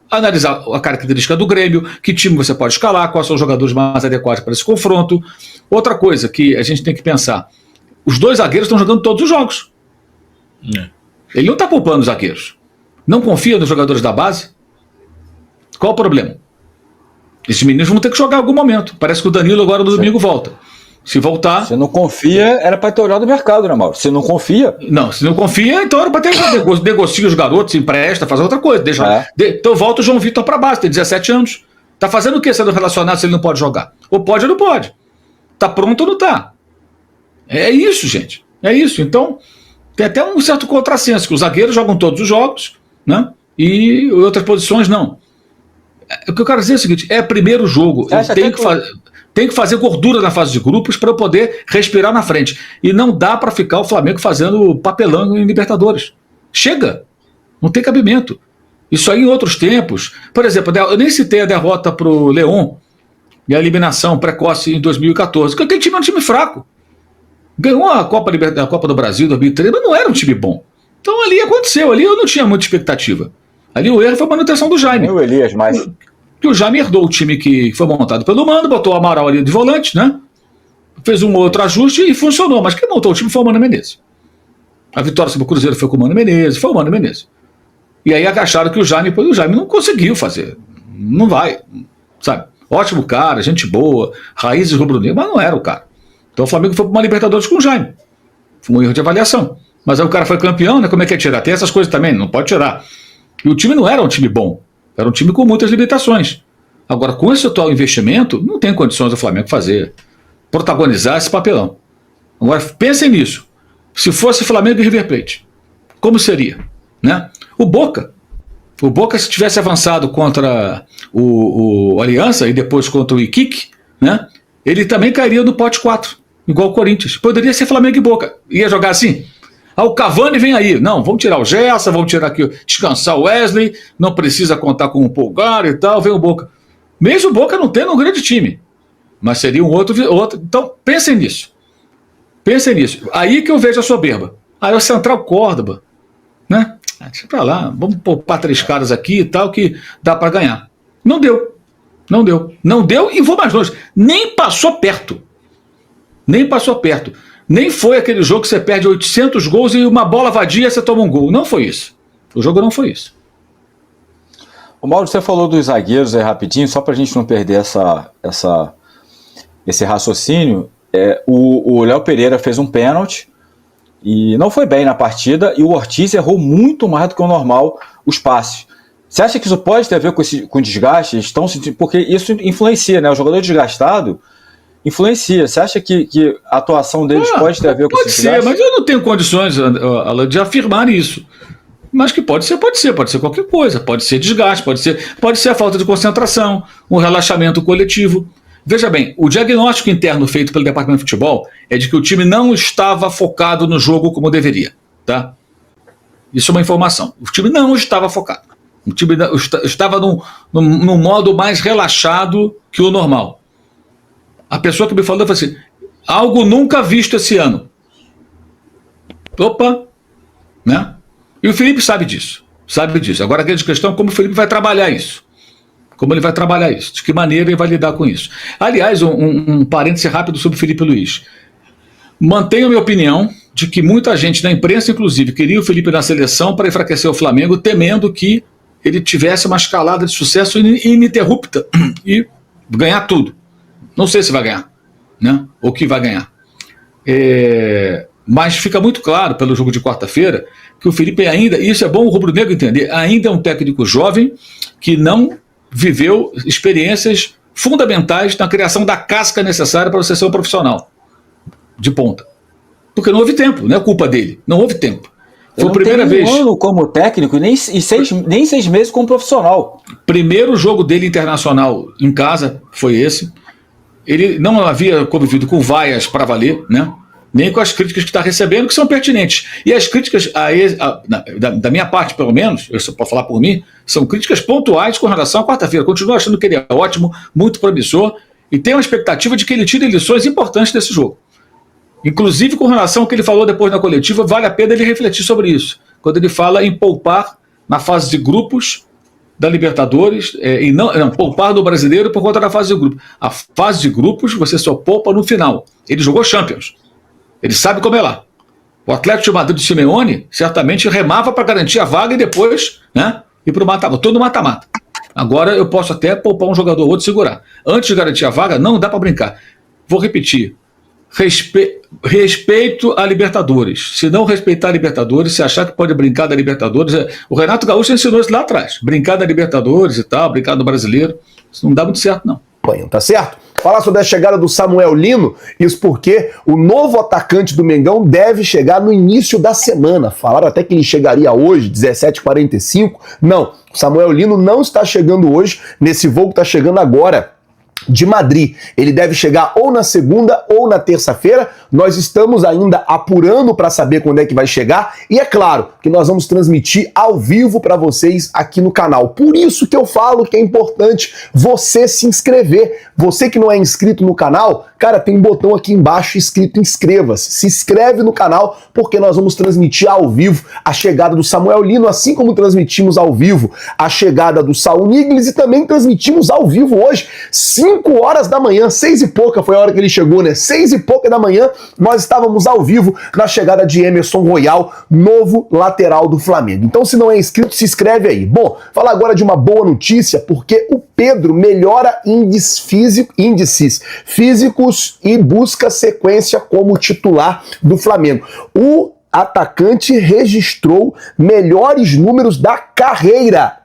analisar a característica do Grêmio, que time você pode escalar, quais são os jogadores mais adequados para esse confronto. Outra coisa que a gente tem que pensar, os 2 zagueiros estão jogando todos os jogos. Ele não está poupando os zagueiros. Não confia nos jogadores da base? Qual o problema? Esses meninos vão ter que jogar em algum momento. Parece que o Danilo agora no domingo volta. Se voltar... Se não confia, era para ter olhado o mercado, né, Mauro? Se não confia... Não, se não confia, então era para ter negocia os garotos, empresta, faz outra coisa. Então volta o João Vitor para base, tem 17 anos. Tá fazendo o quê sendo relacionado se ele não pode jogar? Ou pode ou não pode. Tá pronto ou não tá? É isso, gente. É isso. Então, tem até um certo contrassenso, que os zagueiros jogam todos os jogos, né? E outras posições não. O que eu quero dizer é o seguinte, é primeiro jogo. Tem que fazer gordura na fase de grupos para eu poder respirar na frente. E não dá para ficar o Flamengo fazendo papelão em Libertadores. Chega. Não tem cabimento. Isso aí em outros tempos. Por exemplo, eu nem citei a derrota para o León e a eliminação precoce em 2014, porque aquele time é um time fraco. Ganhou a Copa do Brasil em 2013, mas não era um time bom. Então ali aconteceu. Ali eu não tinha muita expectativa. Ali o erro foi a manutenção do Jaime. O Elias, mas... Que o Jaime herdou o time que foi montado pelo Mano, botou o Amaral ali de volante, né? Fez um outro ajuste e funcionou. Mas quem montou o time foi o Mano Menezes. A vitória sobre o Cruzeiro foi com o Mano Menezes, foi o Mano Menezes. E aí acharam que o Jaime não conseguiu fazer. Não vai, sabe? Ótimo cara, gente boa, raízes rubro-negras, mas não era o cara. Então o Flamengo foi para uma Libertadores com o Jaime. Foi um erro de avaliação. Mas aí o cara foi campeão, né? Como é que é tirar? Tem essas coisas também, não pode tirar. E o time não era um time bom. Era um time com muitas limitações. Agora, com esse atual investimento, não tem condições do Flamengo protagonizar esse papelão. Agora, pensem nisso. Se fosse Flamengo e River Plate, como seria? Né? O Boca, se tivesse avançado contra o Aliança e depois contra o Iquique, né? Ele também cairia no pote 4, igual o Corinthians. Poderia ser Flamengo e Boca. Ia jogar assim? O Cavani vem aí. Não, vamos tirar o Gerson, vamos tirar aqui, descansar o Wesley, não precisa contar com o Pulgar e tal, vem o Boca. Mesmo o Boca não tendo um grande time, mas seria um outro. Então, pensem nisso. Pensem nisso. Aí que eu vejo a soberba. Aí o Central Córdoba, né? Deixa pra lá, vamos poupar 3 caras aqui e tal, que dá para ganhar. Não deu. Não deu e vou mais longe. Nem passou perto. Nem foi aquele jogo que você perde 800 gols e uma bola vadia você toma um gol. Não foi isso. O jogo não foi isso. O Mauro, você falou dos zagueiros aí rapidinho, só para a gente não perder esse raciocínio. O Léo Pereira fez um pênalti e não foi bem na partida, e o Ortiz errou muito mais do que o normal os passes. Você acha que isso pode ter a ver com desgaste? Porque isso influencia, né? O jogador desgastado influencia. Você acha que a atuação deles pode ter a ver com isso? Pode ser, mas eu não tenho condições, Alan, de afirmar isso. Mas que pode ser qualquer coisa. Pode ser desgaste, pode ser a falta de concentração, um relaxamento coletivo. Veja bem, o diagnóstico interno feito pelo Departamento de Futebol é de que o time não estava focado no jogo como deveria. Tá? Isso é uma informação. O time não estava focado. O time estava num modo mais relaxado que o normal. A pessoa que me falou falou assim, algo nunca visto esse ano. Opa! Né? E o Felipe sabe disso. Agora a grande questão é como o Felipe vai trabalhar isso. De que maneira ele vai lidar com isso. Aliás, um parêntese rápido sobre o Felipe Luiz. Mantenho a minha opinião de que muita gente na imprensa, inclusive, queria o Felipe na seleção para enfraquecer o Flamengo, temendo que ele tivesse uma escalada de sucesso ininterrupta e ganhar tudo. Não sei se vai ganhar, né? Ou que vai ganhar. Mas fica muito claro pelo jogo de quarta-feira que o Felipe ainda, e isso é bom o rubro-negro entender, ainda é um técnico jovem que não viveu experiências fundamentais na criação da casca necessária para você ser um profissional de ponta. Porque não houve tempo, não é culpa dele, não houve tempo. Foi a primeira vez. Um ano como técnico e nem 6 meses como profissional. Primeiro jogo dele internacional em casa foi esse. Ele não havia convivido com vaias para valer, né? Nem com as críticas que está recebendo, que são pertinentes. E as críticas, da minha parte, pelo menos, eu só posso falar por mim, são críticas pontuais com relação à quarta-feira. Continuo achando que ele é ótimo, muito promissor, e tenho a expectativa de que ele tire lições importantes desse jogo. Inclusive, com relação ao que ele falou depois na coletiva, vale a pena ele refletir sobre isso. Quando ele fala em poupar na fase de grupos da Libertadores e não poupar do Brasileiro por conta da fase de grupos. A fase de grupos você só poupa no final. Ele jogou Champions. Ele sabe como é lá. O Atlético de Madrid do Simeone certamente remava para garantir a vaga e depois, né, ir para o mata-mata. Todo mata-mata. Agora eu posso até poupar um jogador ou outro e segurar. Antes de garantir a vaga, não dá para brincar. Vou repetir. Respeito a Libertadores. Se não respeitar a Libertadores, se achar que pode brincar da Libertadores... O Renato Gaúcho ensinou isso lá atrás. Brincar da Libertadores e tal, brincar do Brasileiro. Isso não dá muito certo, não. Tá certo? Falar sobre a chegada do Samuel Lino, isso porque o novo atacante do Mengão deve chegar no início da semana. Falaram até que ele chegaria hoje, 17h45. Não, o Samuel Lino não está chegando hoje, nesse voo que está chegando agora de Madrid. Ele deve chegar ou na segunda ou na terça-feira. Nós estamos ainda apurando para saber quando é que vai chegar. E é claro que nós vamos transmitir ao vivo para vocês aqui no canal. Por isso que eu falo que é importante você se inscrever. Você que não é inscrito no canal, cara, tem um botão aqui embaixo escrito inscreva-se. Se inscreve no canal porque nós vamos transmitir ao vivo a chegada do Samuel Lino, assim como transmitimos ao vivo a chegada do Saul Niguez e também transmitimos ao vivo hoje, 5 horas da manhã, 6 e pouca foi a hora que ele chegou, né? 6 e pouca da manhã, nós estávamos ao vivo na chegada de Emerson Royal, novo lateral do Flamengo. Então, se não é inscrito, se inscreve aí. Bom, falar agora de uma boa notícia, porque o Pedro melhora índices físicos e busca sequência como titular do Flamengo. O atacante registrou melhores números da carreira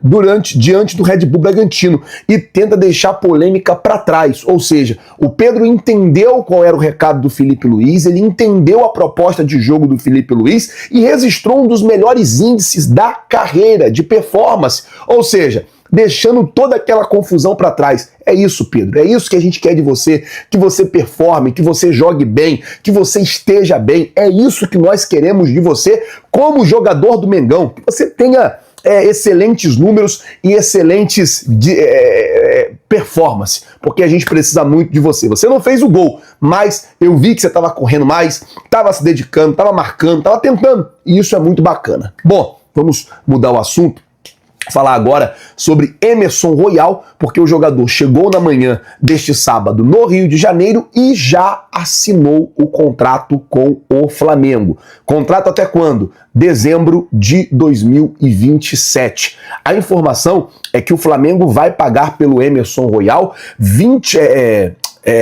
diante do Red Bull Bragantino e tenta deixar a polêmica para trás. Ou seja, o Pedro entendeu qual era o recado do Felipe Luiz, ele entendeu a proposta de jogo do Felipe Luiz e registrou um dos melhores índices da carreira de performance. Ou seja, deixando toda aquela confusão para trás. É isso, Pedro. É isso que a gente quer de você, que você performe, que você jogue bem, que você esteja bem. É isso que nós queremos de você como jogador do Mengão. Que você tenha excelentes números e excelentes performance, porque a gente precisa muito de você. Você não fez o gol, mas eu vi que você estava correndo mais, estava se dedicando, estava marcando, estava tentando. E isso é muito bacana. Bom, vamos mudar o assunto. Falar agora sobre Emerson Royal, porque o jogador chegou na manhã deste sábado no Rio de Janeiro e já assinou o contrato com o Flamengo. Contrato até quando? Dezembro de 2027. A informação é que o Flamengo vai pagar pelo Emerson Royal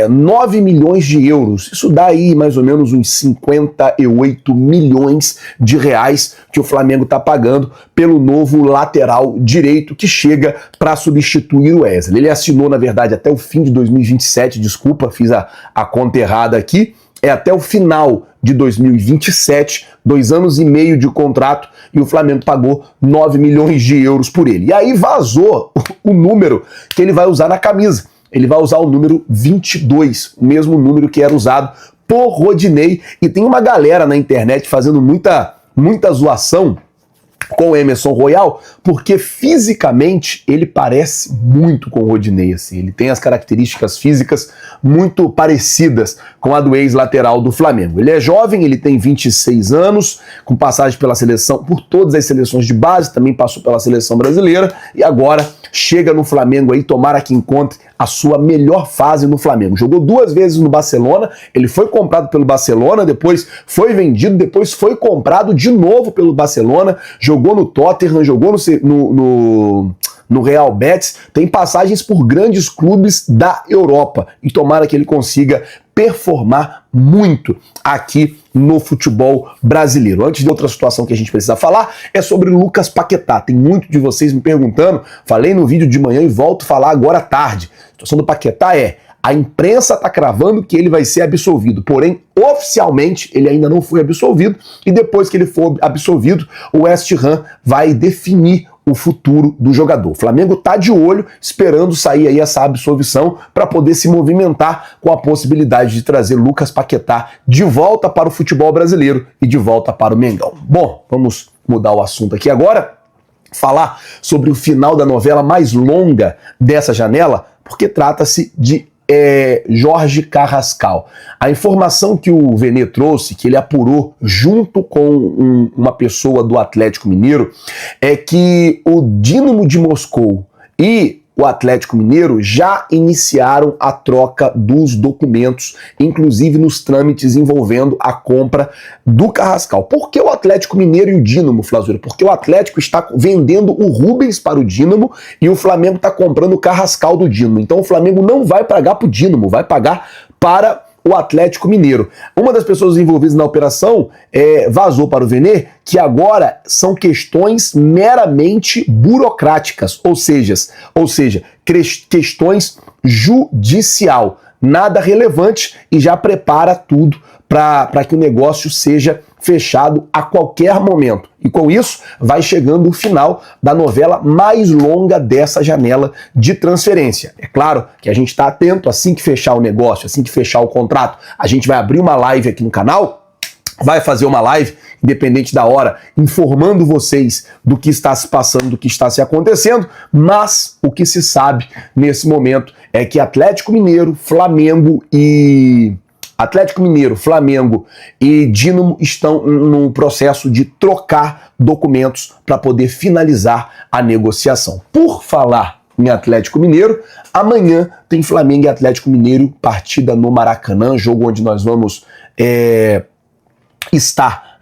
9 milhões de euros. Isso dá aí mais ou menos uns 58 milhões de reais que o Flamengo está pagando pelo novo lateral direito que chega para substituir o Wesley. Ele assinou, na verdade, até o fim de 2027, desculpa, fiz a conta errada aqui, é até o final de 2027, 2 anos e meio de contrato, e o Flamengo pagou 9 milhões de euros por ele. E aí vazou o número que ele vai usar na camisa. Ele vai usar o número 22, o mesmo número que era usado por Rodinei. E tem uma galera na internet fazendo muita zoação com o Emerson Royal, porque fisicamente ele parece muito com o Rodinei, assim. Ele tem as características físicas muito parecidas com a do ex-lateral do Flamengo. Ele é jovem, ele tem 26 anos, com passagem pela seleção, por todas as seleções de base, também passou pela seleção brasileira, e agora chega no Flamengo aí, tomara que encontre a sua melhor fase no Flamengo. Jogou 2 vezes no Barcelona, ele foi comprado pelo Barcelona, depois foi vendido, depois foi comprado de novo pelo Barcelona, jogou no Tottenham, jogou no Real Betis, tem passagens por grandes clubes da Europa e tomara que ele consiga performar muito aqui no futebol brasileiro. Antes de outra situação que a gente precisa falar, é sobre Lucas Paquetá. Tem muito de vocês me perguntando, falei no vídeo de manhã e volto a falar agora à tarde. A situação do Paquetá a imprensa está cravando que ele vai ser absolvido, porém, oficialmente, ele ainda não foi absolvido, e depois que ele for absolvido, o West Ham vai definir o futuro do jogador. O Flamengo está de olho, esperando sair aí essa absolvição para poder se movimentar com a possibilidade de trazer Lucas Paquetá de volta para o futebol brasileiro e de volta para o Mengão. Bom, vamos mudar o assunto aqui agora, falar sobre o final da novela mais longa dessa janela, porque trata-se de Jorge Carrascal. A informação que o Vene trouxe, que ele apurou junto com uma pessoa do Atlético Mineiro, é que o Dínamo de Moscou e o Atlético Mineiro já iniciaram a troca dos documentos, inclusive nos trâmites envolvendo a compra do Carrascal. Por que o Atlético Mineiro e o Dínamo, Flazueiro? Porque o Atlético está vendendo o Rubens para o Dínamo e o Flamengo está comprando o Carrascal do Dínamo. Então o Flamengo não vai pagar para o Dínamo, vai pagar para o Atlético Mineiro. Uma das pessoas envolvidas na operação vazou para o Vene que agora são questões meramente burocráticas, ou seja, questões judicial, nada relevante, e já prepara tudo para que o negócio seja fechado a qualquer momento. E com isso, vai chegando o final da novela mais longa dessa janela de transferência. É claro que a gente está atento, assim que fechar o negócio, assim que fechar o contrato, a gente vai abrir uma live aqui no canal, vai fazer uma live, independente da hora, informando vocês do que está se passando, do que está se acontecendo, mas o que se sabe nesse momento é que Atlético Mineiro, Flamengo e Dínamo estão no processo de trocar documentos para poder finalizar a negociação. Por falar em Atlético Mineiro, amanhã tem Flamengo e Atlético Mineiro, partida no Maracanã, jogo onde nós vamos estar,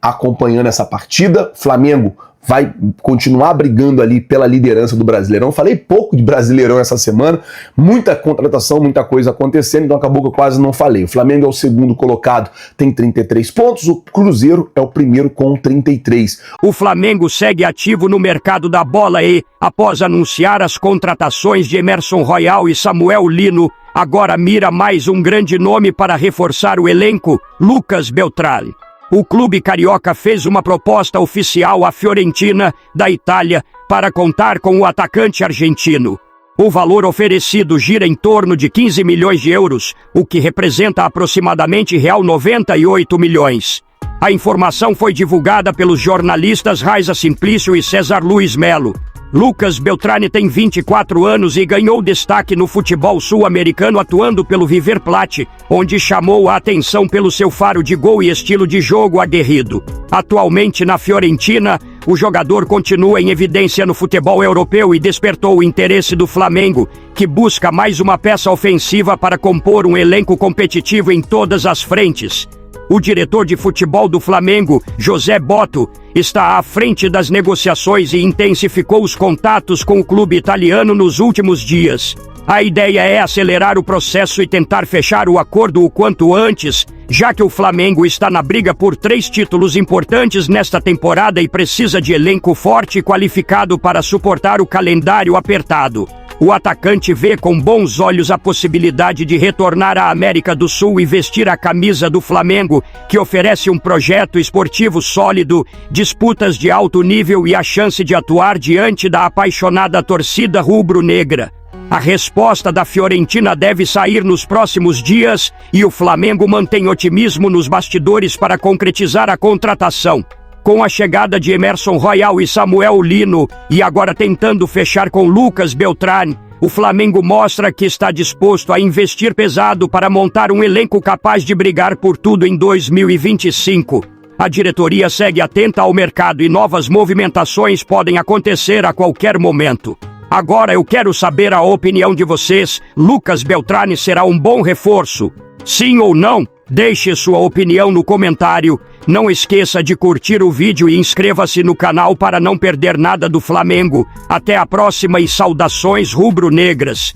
acompanhando essa partida. Flamengo vai continuar brigando ali pela liderança do Brasileirão. Falei pouco de Brasileirão essa semana, muita contratação, muita coisa acontecendo, então acabou que eu quase não falei. O Flamengo é o segundo colocado, tem 33 pontos, o Cruzeiro é o primeiro com 33. O Flamengo segue ativo no mercado da bola e, após anunciar as contratações de Emerson Royal e Samuel Lino, agora mira mais um grande nome para reforçar o elenco, Lucas Beltrán. O clube carioca fez uma proposta oficial à Fiorentina, da Itália, para contar com o atacante argentino. O valor oferecido gira em torno de 15 milhões de euros, o que representa aproximadamente R$98 milhões. A informação foi divulgada pelos jornalistas Raiza Simplício e César Luiz Melo. Lucas Beltrán tem 24 anos e ganhou destaque no futebol sul-americano atuando pelo River Plate, onde chamou a atenção pelo seu faro de gol e estilo de jogo aguerrido. Atualmente na Fiorentina, o jogador continua em evidência no futebol europeu e despertou o interesse do Flamengo, que busca mais uma peça ofensiva para compor um elenco competitivo em todas as frentes. O diretor de futebol do Flamengo, José Botto, está à frente das negociações e intensificou os contatos com o clube italiano nos últimos dias. A ideia é acelerar o processo e tentar fechar o acordo o quanto antes, já que o Flamengo está na briga por 3 títulos importantes nesta temporada e precisa de elenco forte e qualificado para suportar o calendário apertado. O atacante vê com bons olhos a possibilidade de retornar à América do Sul e vestir a camisa do Flamengo, que oferece um projeto esportivo sólido, disputas de alto nível e a chance de atuar diante da apaixonada torcida rubro-negra. A resposta da Fiorentina deve sair nos próximos dias e o Flamengo mantém otimismo nos bastidores para concretizar a contratação. Com a chegada de Emerson Royal e Samuel Lino, e agora tentando fechar com Lucas Beltrán, o Flamengo mostra que está disposto a investir pesado para montar um elenco capaz de brigar por tudo em 2025. A diretoria segue atenta ao mercado e novas movimentações podem acontecer a qualquer momento. Agora eu quero saber a opinião de vocês. Lucas Beltrán será um bom reforço? Sim ou não? Deixe sua opinião no comentário. Não esqueça de curtir o vídeo e inscreva-se no canal para não perder nada do Flamengo. Até a próxima e saudações rubro-negras.